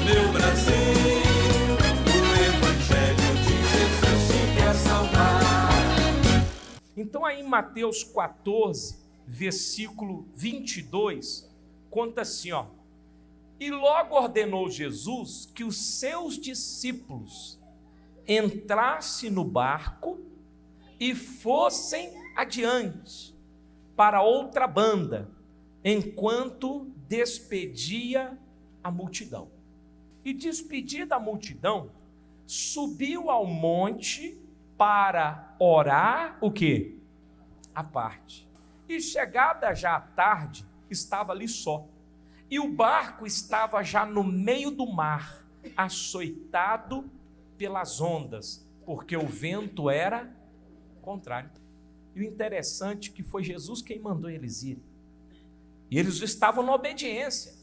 meu Brasil, o Evangelho de Jesus te quer salvar. Então aí em Mateus 14, versículo 22, conta assim, ó. E logo ordenou Jesus que os seus discípulos entrassem no barco e fossem adiante para outra banda, enquanto despedia a multidão. E despedida a multidão, subiu ao monte para orar, o quê? À parte. E chegada já a tarde, estava ali só. E o barco estava já no meio do mar, açoitado pelas ondas, porque o vento era contrário. E o interessante é que foi Jesus quem mandou eles irem. E eles estavam na obediência,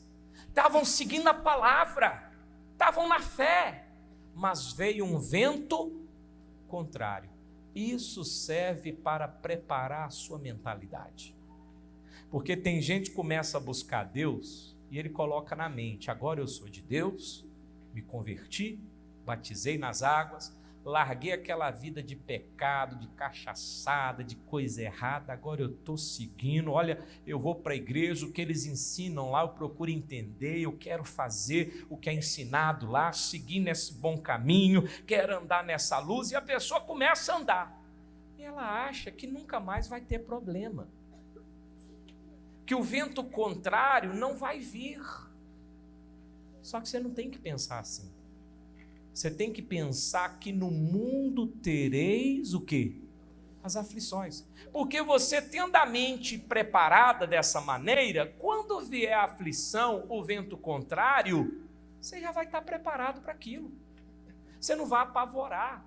estavam seguindo a palavra, estavam na fé, mas veio um vento contrário. Isso serve para preparar a sua mentalidade. Porque tem gente que começa a buscar Deus e ele coloca na mente: agora eu sou de Deus, me converti, batizei nas águas, larguei aquela vida de pecado, de cachaçada, de coisa errada, agora eu estou seguindo, olha, eu vou para a igreja, o que eles ensinam lá, eu procuro entender, eu quero fazer o que é ensinado lá, seguir nesse bom caminho, quero andar nessa luz, e a pessoa começa a andar. E ela acha que nunca mais vai ter problema, que o vento contrário não vai vir. Só que você não tem que pensar assim. Você tem que pensar que no mundo tereis o quê? As aflições. Porque você tendo a mente preparada dessa maneira, quando vier a aflição, o vento contrário, você já vai estar preparado para aquilo. Você não vai apavorar.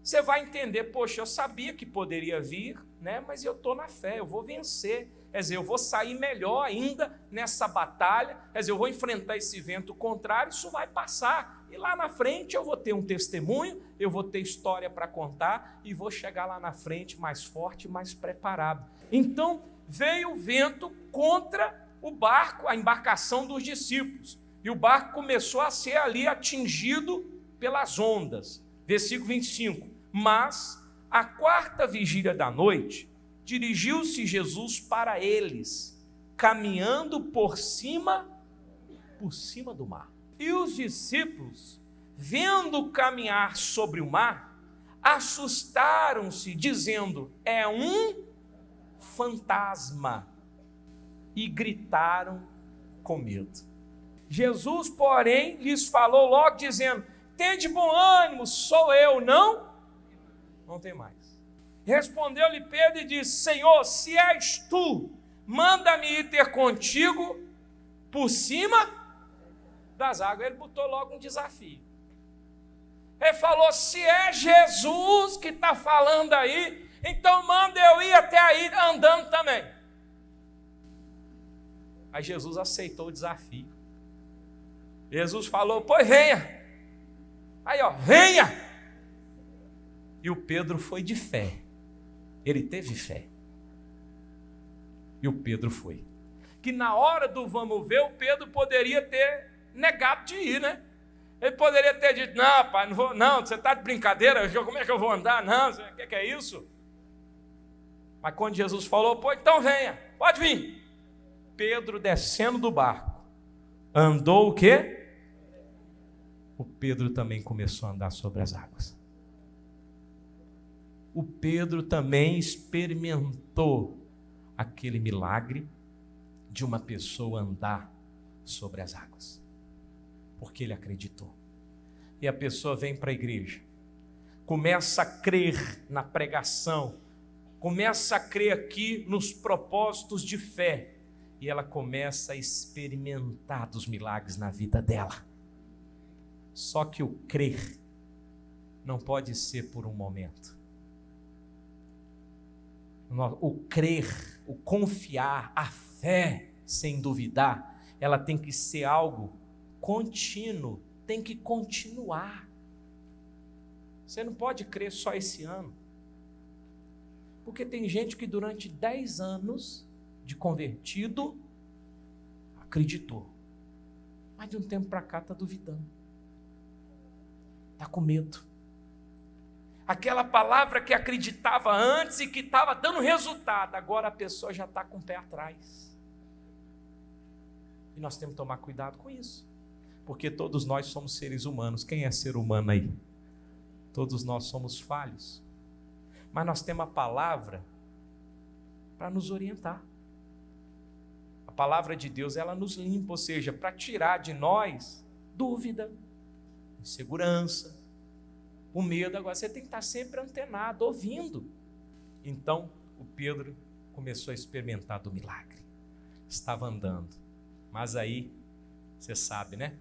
Você vai entender: poxa, eu sabia que poderia vir, né? Mas eu estou na fé, eu vou vencer. Quer dizer, eu vou sair melhor ainda nessa batalha, quer dizer, eu vou enfrentar esse vento contrário, isso vai passar, e lá na frente eu vou ter um testemunho, eu vou ter história para contar, e vou chegar lá na frente mais forte, mais preparado. Então, veio o vento contra o barco, a embarcação dos discípulos, e o barco começou a ser ali atingido pelas ondas. Versículo 25, mas à quarta vigília da noite, dirigiu-se Jesus para eles, caminhando por cima do mar. E os discípulos, vendo caminhar sobre o mar, assustaram-se, dizendo: é um fantasma, e gritaram com medo. Jesus, porém, lhes falou logo, dizendo: tende bom ânimo, sou eu, não tem mais. Respondeu-lhe Pedro e disse: Senhor, se és tu, manda-me ir ter contigo por cima das águas. Ele botou logo um desafio. Ele falou: se é Jesus que está falando aí, então manda eu ir até aí andando também. Aí Jesus aceitou o desafio. Jesus falou: pois venha. Aí, ó, venha. E o Pedro foi de fé. Ele teve fé. E o Pedro foi. Que na hora do vamos ver, o Pedro poderia ter negado de ir, né? Ele poderia ter dito: não, pai, não vou, não, você está de brincadeira, como é que eu vou andar? Não, o que é isso? Mas quando Jesus falou: pô, então venha, pode vir. Pedro descendo do barco, andou o quê? O Pedro também começou a andar sobre as águas. O Pedro também experimentou aquele milagre de uma pessoa andar sobre as águas, porque ele acreditou. E a pessoa vem para a igreja, começa a crer na pregação, começa a crer aqui nos propósitos de fé, e ela começa a experimentar dos milagres na vida dela. Só que o crer não pode ser por um momento. O crer, o confiar, a fé, sem duvidar, ela tem que ser algo contínuo, tem que continuar. Você não pode crer só esse ano. Porque tem gente que durante 10 anos de convertido acreditou, mas de um tempo para cá está duvidando. está com medo. Aquela palavra que acreditava antes e que estava dando resultado, agora a pessoa já está com o pé atrás. E nós temos que tomar cuidado com isso, porque todos nós somos seres humanos. Quem é ser humano aí? Todos nós somos falhos, mas nós temos a palavra para nos orientar. A palavra de Deus, ela nos limpa, ou seja, para tirar de nós dúvida, insegurança, o medo. Agora você tem que estar sempre antenado, ouvindo. Então o Pedro começou a experimentar do milagre. Estava andando, mas aí, você sabe, né?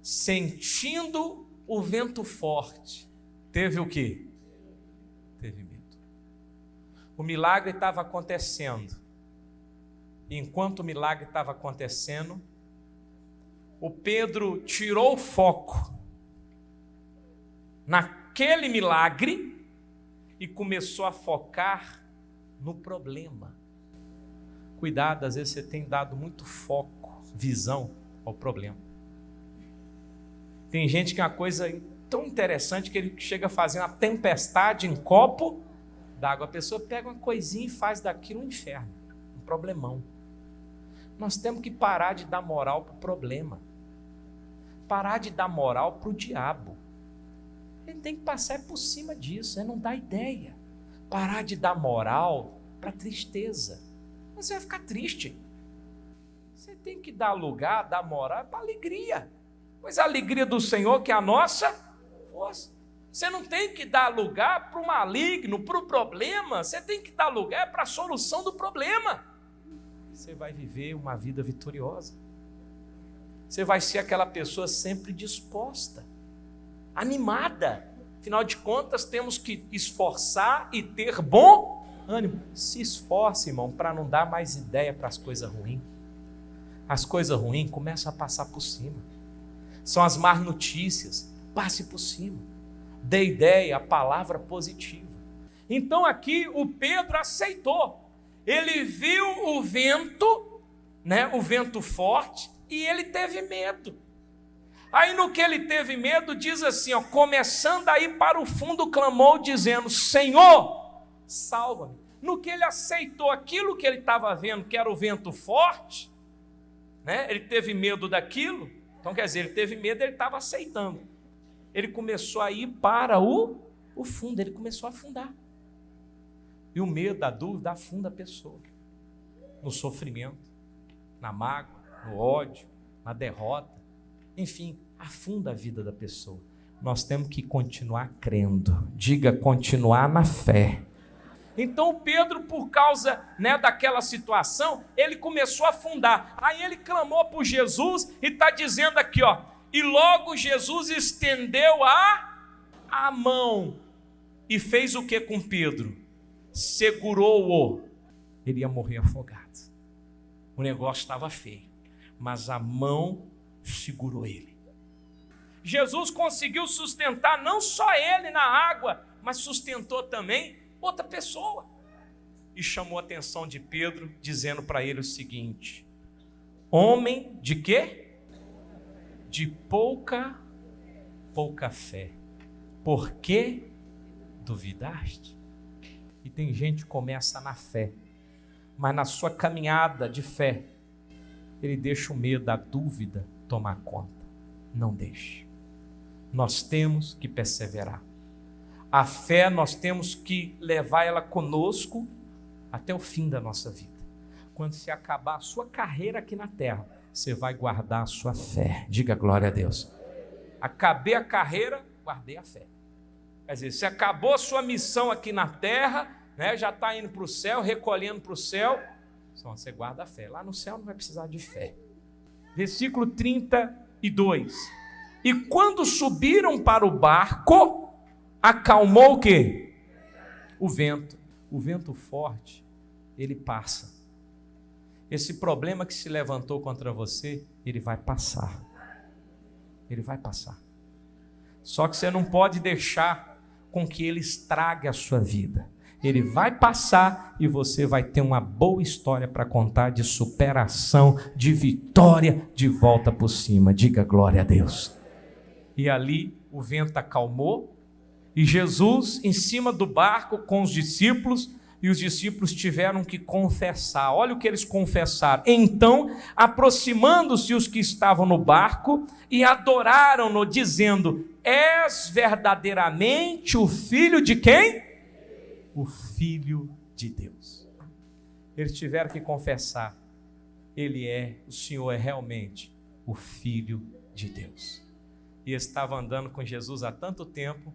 Sentindo o vento forte, teve o quê? Teve medo. O milagre estava acontecendo. E enquanto o milagre estava acontecendo, o Pedro tirou o foco naquele milagre e começou a focar no problema. Cuidado, às vezes você tem dado muito foco, visão ao problema. Tem gente que é uma coisa tão interessante que ele chega a fazer uma tempestade em copo d'água. A pessoa pega uma coisinha e faz daquilo um inferno, um problemão. Nós temos que parar de dar moral para o problema. Parar de dar moral para o diabo. Ele tem que passar por cima disso, ele não dá ideia. Parar de dar moral para a tristeza. Você vai ficar triste. Você tem que dar lugar, dar moral para a alegria. Pois a alegria do Senhor que é a nossa força. Você não tem que dar lugar para o maligno, para o problema. Você tem que dar lugar para a solução do problema. Você vai viver uma vida vitoriosa. Você vai ser aquela pessoa sempre disposta, animada. Afinal de contas, temos que esforçar e ter bom ânimo. Se esforce, irmão, para não dar mais ideia para as coisas ruins. As coisas ruins começam a passar por cima. São as más notícias. Passe por cima. Dê ideia, a palavra positiva. Então aqui o Pedro aceitou. Ele viu o vento, né, o vento forte, e ele teve medo. Aí no que ele teve medo, diz assim, ó, começando a ir para o fundo, clamou dizendo, Senhor, salva-me. No que ele aceitou aquilo que ele estava vendo, que era o vento forte, né, ele teve medo daquilo, então quer dizer, ele teve medo, ele estava aceitando. Ele começou a ir para o fundo, ele começou a afundar. E o medo, a dúvida, afunda a pessoa. No sofrimento, na mágoa, no ódio, na derrota. Enfim, afunda a vida da pessoa. Nós temos que continuar crendo. Diga, continuar na fé. Então Pedro, por causa, né, daquela situação, ele começou a afundar. Aí ele clamou por Jesus e está dizendo aqui, ó, e logo Jesus estendeu a mão e fez o que com Pedro? Segurou-o. Ele ia morrer afogado. O negócio estava feio, mas a mão segurou ele. Jesus conseguiu sustentar não só ele na água, mas sustentou também outra pessoa. E chamou a atenção de Pedro, dizendo para ele o seguinte: homem de quê? De pouca fé. Por que duvidaste? E tem gente que começa na fé, mas na sua caminhada de fé, ele deixa o medo, a dúvida tomar conta. Não deixe. Nós temos que perseverar. A fé nós temos que levar ela conosco até o fim da nossa vida. Quando se acabar a sua carreira aqui na terra, você vai guardar a sua fé. Diga glória a Deus. Acabei a carreira, guardei a fé. Quer dizer, se acabou a sua missão aqui na terra, né, já está indo para o céu, recolhendo para o céu, só você guarda a fé. Lá no céu não vai precisar de fé. Versículo 32. E quando subiram para o barco, acalmou o quê? O vento. O vento forte, ele passa. Esse problema que se levantou contra você, ele vai passar. Ele vai passar. Só que você não pode deixar com que ele estrague a sua vida. Ele vai passar e você vai ter uma boa história para contar de superação, de vitória, de volta por cima. Diga glória a Deus. E ali o vento acalmou, e Jesus em cima do barco com os discípulos, e os discípulos tiveram que confessar. Olha o que eles confessaram. Então, aproximando-se os que estavam no barco e adoraram-no, dizendo: és verdadeiramente o Filho de quem? O Filho de Deus. Eles tiveram que confessar: o Senhor é realmente o Filho de Deus. E estava andando com Jesus há tanto tempo,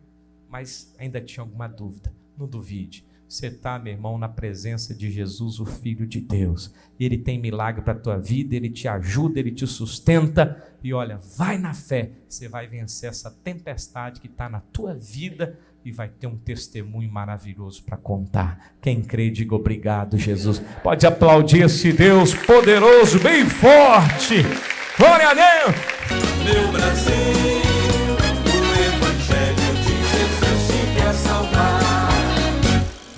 mas ainda tinha alguma dúvida. Não duvide. Você está, meu irmão, na presença de Jesus, o Filho de Deus. Ele tem milagre para a tua vida, Ele te ajuda, Ele te sustenta. E olha, vai na fé, você vai vencer essa tempestade que está na tua vida e vai ter um testemunho maravilhoso para contar. Quem crê, diga obrigado, Jesus. Pode aplaudir esse Deus poderoso, bem forte. Glória a Deus. Meu Brasil.